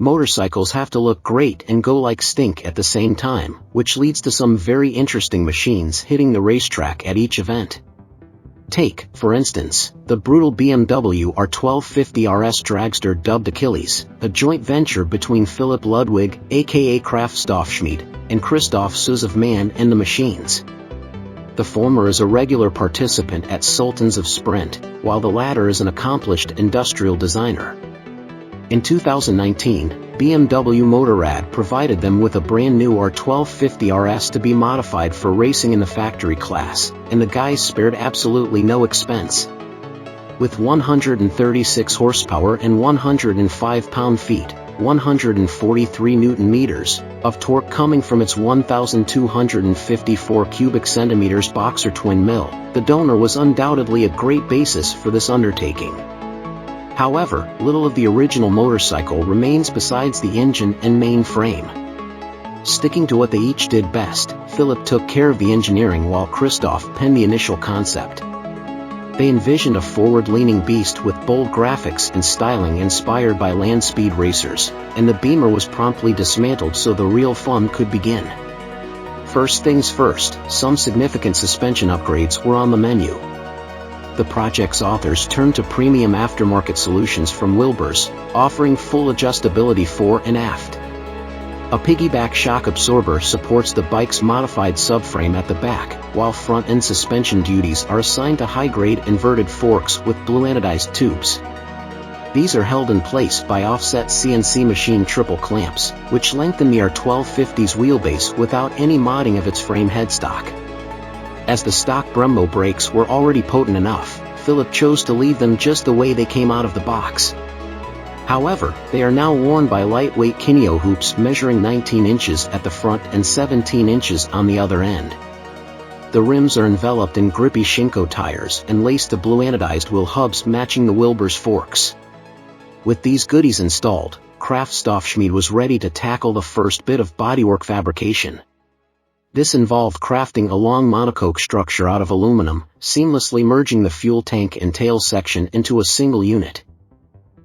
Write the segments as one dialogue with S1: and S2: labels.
S1: Motorcycles have to look great and go like stink at the same time, which leads to some very interesting machines hitting the racetrack at each event. Take, for instance, the brutal BMW R 1250 RS dragster dubbed Achilles, a joint venture between Philipp Ludwig, aka Kraftstoffschmiede, and Krzysztof Szews of Man and the machines. The former is a regular participant at Sultans of Sprint, while the latter is an accomplished industrial designer. In 2019, BMW Motorrad provided them with a brand new R 1250 RS to be modified for racing in the factory class, and the guys spared absolutely no expense. With 136 horsepower and 105 pound-feet, 143 Newton-meters, of torque coming from its 1,254 cubic centimeters boxer twin mill, the donor was undoubtedly a great basis for this undertaking. However, little of the original motorcycle remains besides the engine and main frame. Sticking to what they each did best, Philipp took care of the engineering while Krzysztof penned the initial concept. They envisioned a forward-leaning beast with bold graphics and styling inspired by land speed racers, and the Beamer was promptly dismantled so the real fun could begin. First things first, some significant suspension upgrades were on the menu. The project's authors turned to premium aftermarket solutions from Wilbur's, offering full adjustability fore and aft. A piggyback shock absorber supports the bike's modified subframe at the back, while front-end suspension duties are assigned to high-grade inverted forks with blue anodized tubes. These are held in place by offset CNC machine triple clamps, which lengthen the R1250's wheelbase without any modding of its frame headstock. As the stock Brembo brakes were already potent enough, Philipp chose to leave them just the way they came out of the box. However, they are now worn by lightweight Kineo hoops measuring 19 inches at the front and 17 inches on the other end. The rims are enveloped in grippy Shinko tires and laced to blue anodized wheel hubs matching the Wilbur's forks. With these goodies installed, Kraftstoffschmiede was ready to tackle the first bit of bodywork fabrication. This involved crafting a long monocoque structure out of aluminum, seamlessly merging the fuel tank and tail section into a single unit.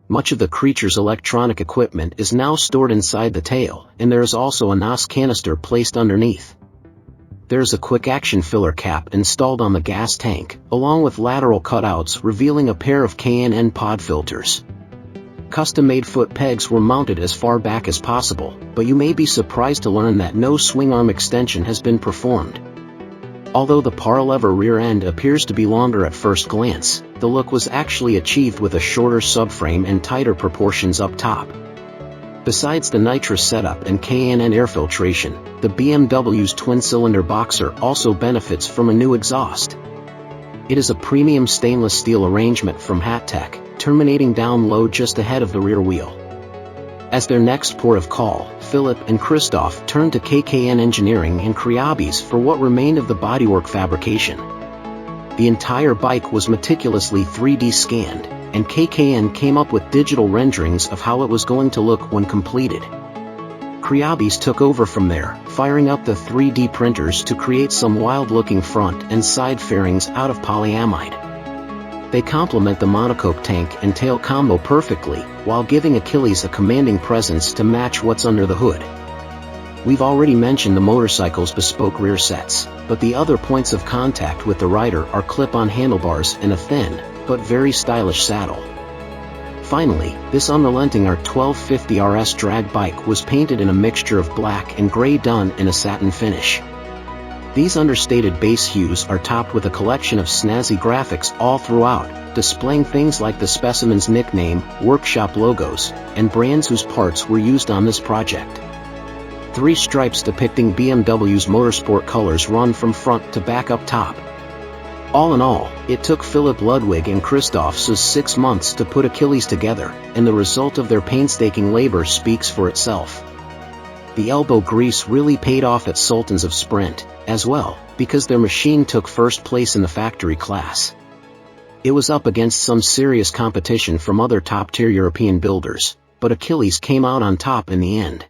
S1: Much of the creature's electronic equipment is now stored inside the tail, and there is also a NOS canister placed underneath. There is a quick-action filler cap installed on the gas tank, along with lateral cutouts revealing a pair of K&N pod filters. Custom-made foot pegs were mounted as far back as possible, but you may be surprised to learn that no swing arm extension has been performed. Although the paralever rear end appears to be longer at first glance, the look was actually achieved with a shorter subframe and tighter proportions up top. Besides the nitrous setup and K&N air filtration, the BMW's twin-cylinder boxer also benefits from a new exhaust. It is a premium stainless steel arrangement from HatTech, terminating down low just ahead of the rear wheel. As their next port of call, Philipp and Krzysztof turned to KKN Engineering and Kryabis for what remained of the bodywork fabrication. The entire bike was meticulously 3D scanned, and KKN came up with digital renderings of how it was going to look when completed. Kryabis took over from there, firing up the 3D printers to create some wild-looking front and side fairings out of polyamide. They complement the monocoque tank and tail combo perfectly, while giving Achilles a commanding presence to match what's under the hood. We've already mentioned the motorcycle's bespoke rear sets, but the other points of contact with the rider are clip-on handlebars and a thin, but very stylish saddle. Finally, this unrelenting R1250 RS drag bike was painted in a mixture of black and gray done in a satin finish. These understated base hues are topped with a collection of snazzy graphics all throughout, displaying things like the specimen's nickname, workshop logos, and brands whose parts were used on this project. 3 stripes depicting BMW's motorsport colors run from front to back up top. All in all, it took Philipp Ludwig and Krzysztof Szews 6 months to put Achilles together, and the result of their painstaking labor speaks for itself. The elbow grease really paid off at Sultans of Sprint, as well, because their machine took first place in the factory class. It was up against some serious competition from other top-tier European builders, but Achilles came out on top in the end.